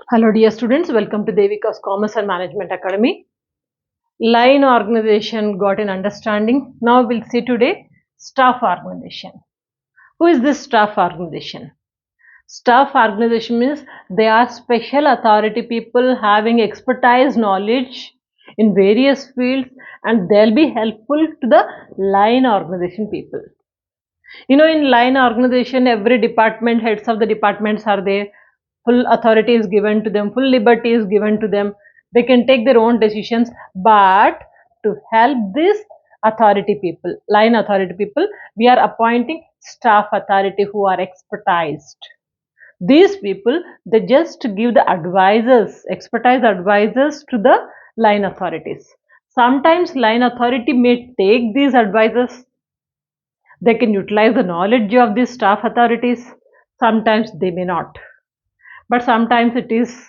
Hello dear students, welcome to Devika's Commerce and Management Academy. Line organization got an understanding. Now we'll see today staff organization. Who is this staff organization? Staff organization means they are special authority people having expertise knowledge in various fields and they'll be helpful to the line organization people. In line organization, every department, heads of the departments are there. Full authority is given to them, full liberty is given to them. They can take their own decisions, but to help this authority people, line authority people, we are appointing staff authority who are expertised. These people, they just give the advisors, expertise advisors to the line authorities. Sometimes line authority may take these advisors. They can utilize the knowledge of these staff authorities. Sometimes they may not. But sometimes it is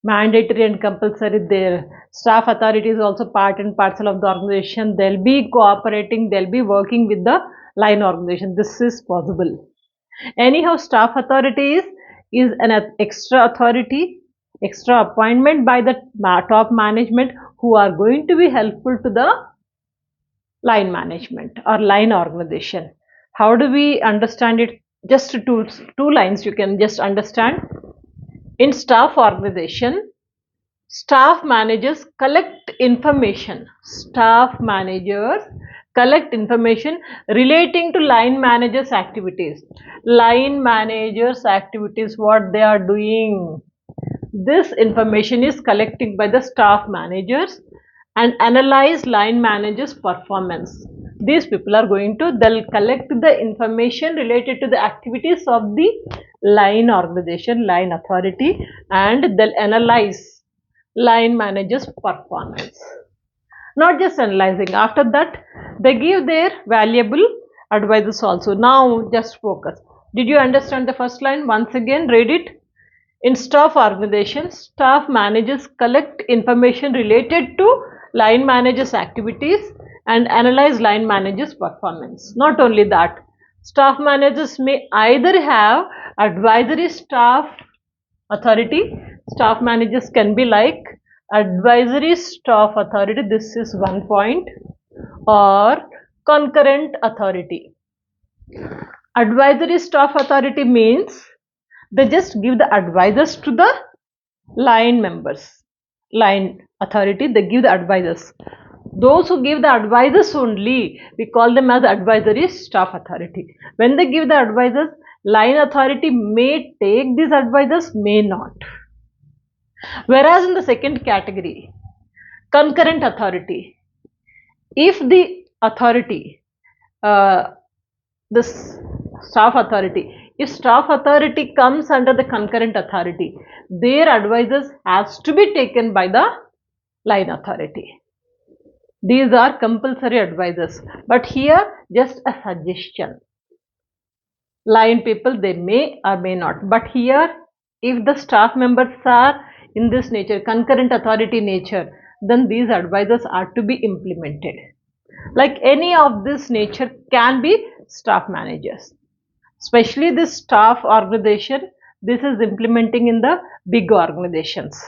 mandatory and compulsory. Their staff authority is also part and parcel of the organization. They'll be cooperating, they'll be working with the line organization. This is possible. Anyhow, staff authority is an extra authority, extra appointment by the top management who are going to be helpful to the line management or line organization. How do we understand it? Just two lines you can just understand. In staff organization, staff managers collect information. Staff managers collect information relating to line managers' activities. Line managers' activities, what they are doing. This information is collected by the staff managers and analyze line managers' performance. These people are they'll collect the information related to the activities of the line organization, line authority, and they'll analyze line managers' performance. Not just analyzing, after that they give their valuable advices also. Now just focus. Did you understand the first line? Once again read it. In staff organizations, staff managers collect information related to line managers' activities and analyze line managers' performance. Not only that, staff managers may either have advisory staff authority. Staff managers can be like advisory staff authority. This is one point. Or concurrent authority. Advisory staff authority means they just give the advisors to the line members. Line authority, they give the advisors. Those who give the advisors only, we call them as advisory staff authority. When they give the advisors, line authority may take these advisors, may not. Whereas in the second category, concurrent authority, if the authority, this staff authority, if staff authority comes under the concurrent authority, their advisors has to be taken by the line authority. These are compulsory advisors, but here just a suggestion. Line people, they may or may not, but here if the staff members are in this nature, concurrent authority nature, then these advisors are to be implemented. Like any of this nature can be staff managers. Especially this staff organization, this is implementing in the big organizations.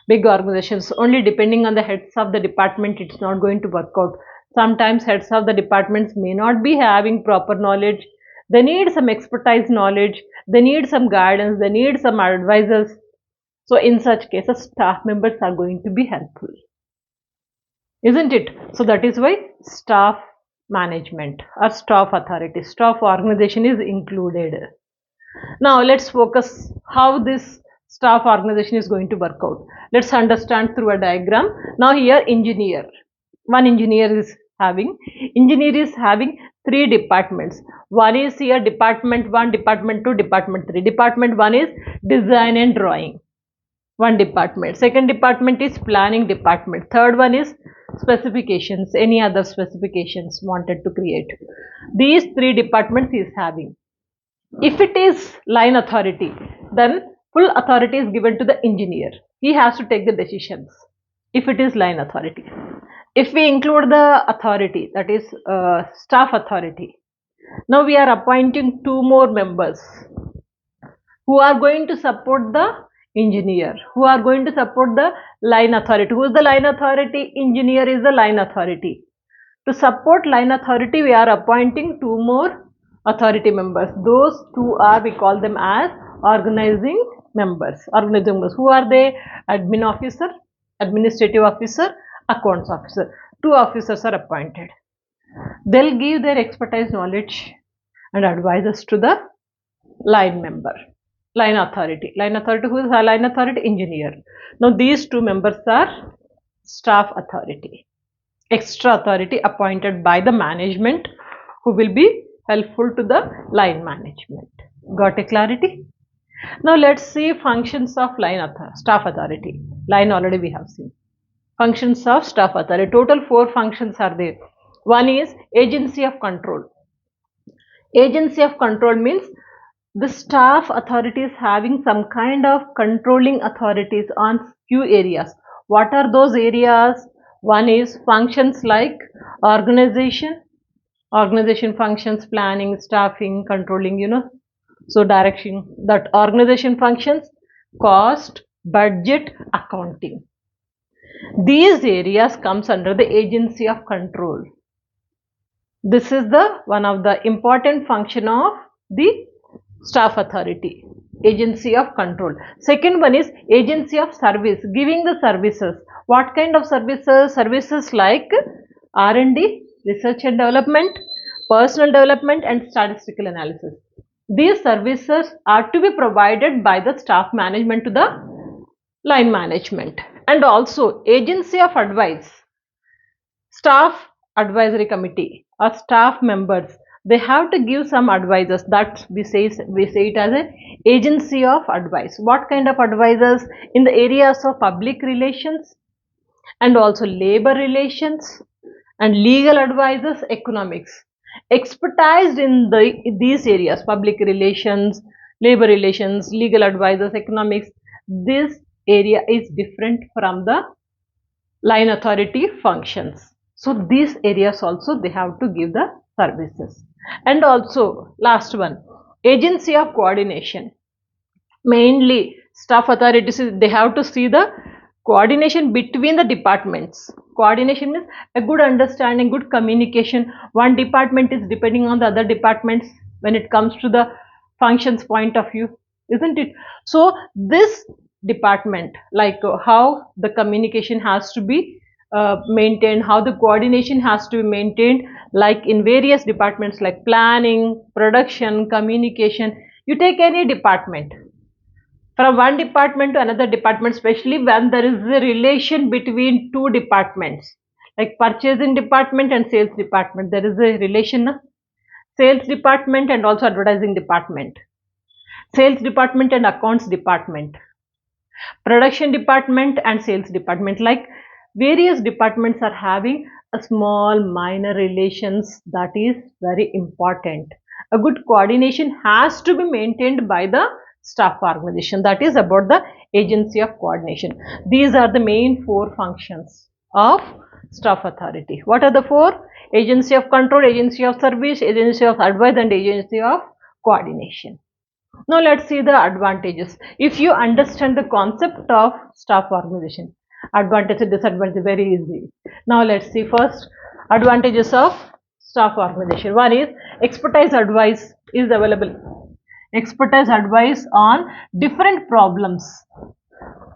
Big organizations, only depending on the heads of the department, it's not going to work out. Sometimes heads of the departments may not be having proper knowledge. They need some expertise knowledge. They need some guidance. They need some advisors. So in such cases, staff members are going to be helpful. Isn't it? So that is why staff management or staff authority, staff organization is included. Now let's focus how this staff organization is going to work out. Let's understand through a diagram. Now here engineer, one engineer is having three departments. One is here department 1, department 2, department 3. Department 1 is design and drawing, one department. Second department is planning department. Third one is specifications, any other specifications wanted to create. These three departments he is having. If it is line authority, then full authority is given to the engineer. He has to take the decisions if it is line authority. If we include the authority, that is staff authority, now we are appointing two more members who are going to support the engineer, who are going to support the line authority. Who is the line authority? Engineer is the line authority. To support line authority, we are appointing two more authority members. Those two are, we call them as organizing members. Organizing members. Who are they? Admin officer, administrative officer, accounts officer. Two officers are appointed. They'll give their expertise, knowledge and advices to the line member. Line authority. Line authority, who is a line authority? Engineer. Now these two members are staff authority. Extra authority appointed by the management, who will be helpful to the line management. Got a clarity? Now let's see functions of staff authority. Line already we have seen. Functions of staff authority. Total 4 functions are there. One is agency of control. Agency of control means the staff authority is having some kind of controlling authorities on few areas. What are those areas? One is functions like organization functions, planning, staffing, controlling, so direction, that organization functions, cost, budget, accounting. These areas comes under the agency of control. This is the one of the important function of the staff authority, agency of control. Second one is agency of service, giving the services. What kind of services? Services like R&D, research and development, personal development and statistical analysis. These services are to be provided by the staff management to the line management. And also agency of advice, staff advisory committee or staff members, they have to give some advices. That we say it as an agency of advice. What kind of advices? In the areas of public relations and also labor relations and legal advisors, economics. Expertise in these areas, public relations, labor relations, legal advisors, economics. This area is different from the line authority functions. So these areas also they have to give the services. And also last one, agency of coordination. Mainly staff authorities, they have to see the coordination between the departments. Coordination means a good understanding, good communication. One department is depending on the other departments when it comes to the functions point of view, isn't it? So this department, like how the communication has to be maintained, how the coordination has to be maintained, like in various departments like planning, production, communication. You take any department, from one department to another department, especially when there is a relation between two departments, like purchasing department and sales department, there is a relation. Sales department and also advertising department, sales department and accounts department, production department and sales department, like various departments are having a small minor relations. That is very important. A good coordination has to be maintained by the staff organization. That is about the agency of coordination. These are the main 4 functions of staff authority. What are the 4? Agency of control, agency of service, agency of advice and agency of coordination. Now let's see the advantages. If you understand the concept of staff organization, advantage and disadvantage, very easy. Now let's see first advantages of staff organization. One is expertise advice is available. Expertise advice on different problems.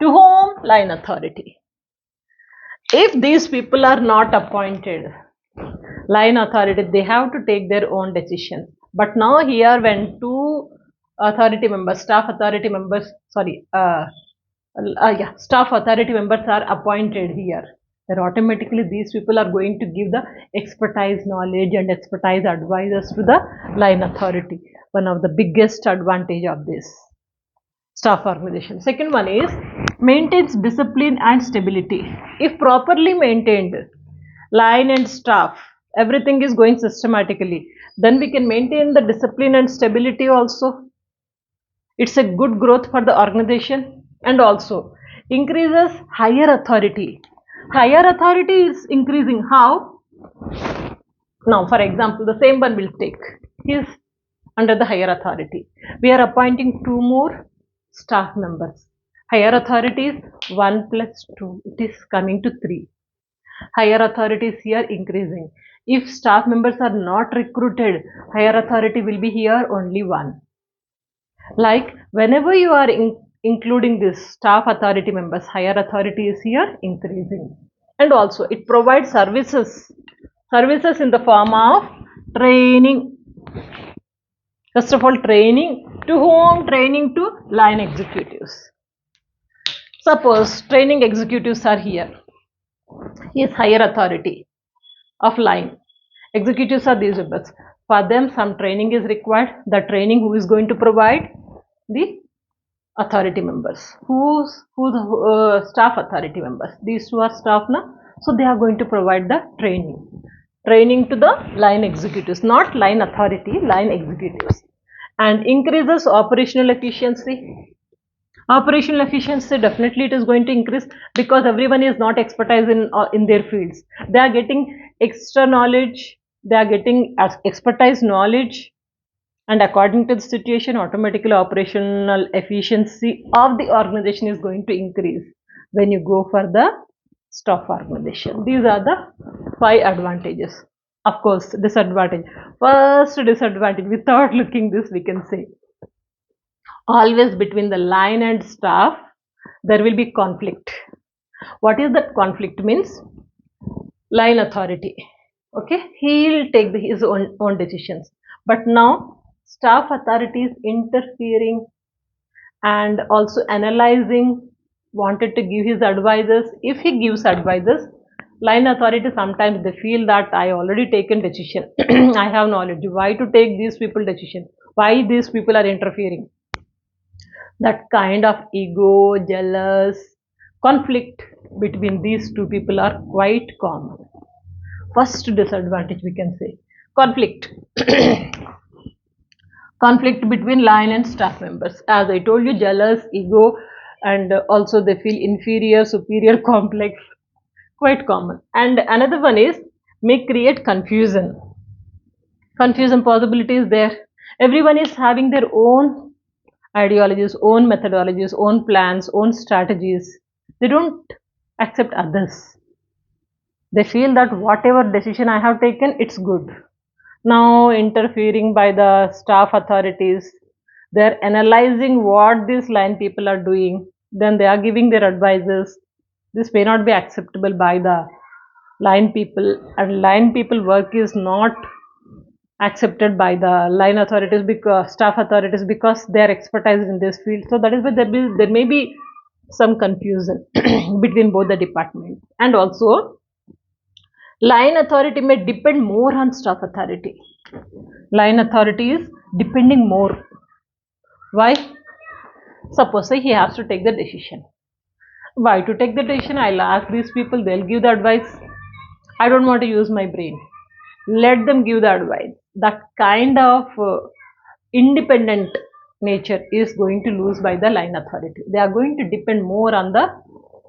To whom? Line authority. If these people are not appointed, line authority, they have to take their own decisions. But now here when 2 authority members, staff authority members, staff authority members are appointed here, then automatically these people are going to give the expertise knowledge and expertise advices to the line authority. One of the biggest advantage of this staff organization. Second one is maintains discipline and stability. If properly maintained, line and staff, everything is going systematically, then we can maintain the discipline and stability also. It's a good growth for the organization and also increases higher authority. Higher authority is increasing. How? Now, for example, the same one will take. He is under the higher authority. We are appointing 2 more staff members. Higher authority is 1 plus 2. It is coming to 3. Higher authority is here increasing. If staff members are not recruited, higher authority will be here only 1. Like whenever you are including this staff authority members, higher authority is here increasing. And also it provides services in the form of training. First of all, training to whom? Training to line executives. Suppose training executives are here. He is higher authority of line. Executives are these members. For them, some training is required. The training who is going to provide? The authority members. Who's the staff authority members? These two are staff now. So they are going to provide the training to the line executives, not line authority, line executives, and increases operational efficiency. Operational efficiency, definitely it is going to increase because everyone is not expertise in their fields. They are getting extra knowledge, they are getting expertise knowledge, and according to the situation, automatically operational efficiency of the organization is going to increase when you go for the staff organization. These are the 5 advantages. Of course, disadvantage. First disadvantage, without looking this, we can say always between the line and staff there will be conflict. What is that conflict? Means line authority, okay, he'll take his own decisions, but now staff authority is interfering and also analyzing, wanted to give his advices. If he gives advices, line authority sometimes they feel that I already taken decision. I have knowledge, why to take these people decision, why these people are interfering. That kind of ego, jealous, conflict between these two people are quite common. First disadvantage we can say conflict. Conflict between line and staff members. As I told you, jealous, ego, and also they feel inferior, superior complex, quite common. And another one is may create confusion. Confusion possibility is there. Everyone is having their own ideologies, own methodologies, own plans, own strategies. They don't accept others. They feel that whatever decision I have taken, it's good. Now interfering by the staff authorities, they're analyzing what these line people are doing, then they are giving their advices. This may not be acceptable by the line people, and line people work is not accepted by the line authorities because staff authorities because they are expertise in this field. So that is why there may be some confusion between both the departments. And also line authority may depend more on staff authority. Line authority is depending more. Why? Suppose say he has to take the decision. Why to take the decision? I'll ask these people, they'll give the advice. I don't want to use my brain. Let them give the advice. That kind of independent nature is going to lose by the line authority. They are going to depend more on the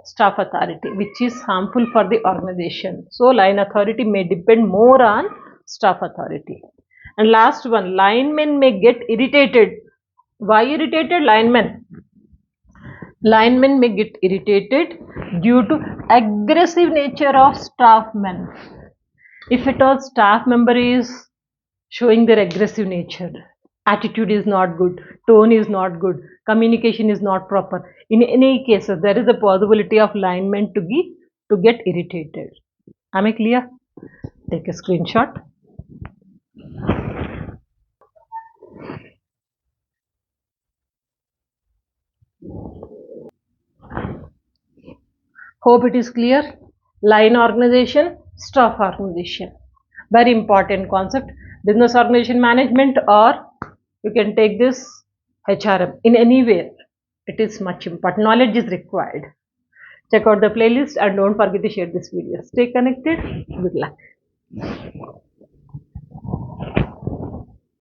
staff authority, which is harmful for the organization. So line authority may depend more on staff authority. And last one, linemen may get irritated. Why irritated? Linemen may get irritated due to aggressive nature of staff men. If at all staff member is showing their aggressive nature, attitude is not good, tone is not good, communication is not proper, in any case there is a possibility of linemen to get irritated. Am I clear? Take a screenshot. Hope it is clear. Line organization, staff organization. Very important concept. Business organization management, or you can take this HRM. In any way, it is much important. Knowledge is required. Check out the playlist and don't forget to share this video. Stay connected. Good luck.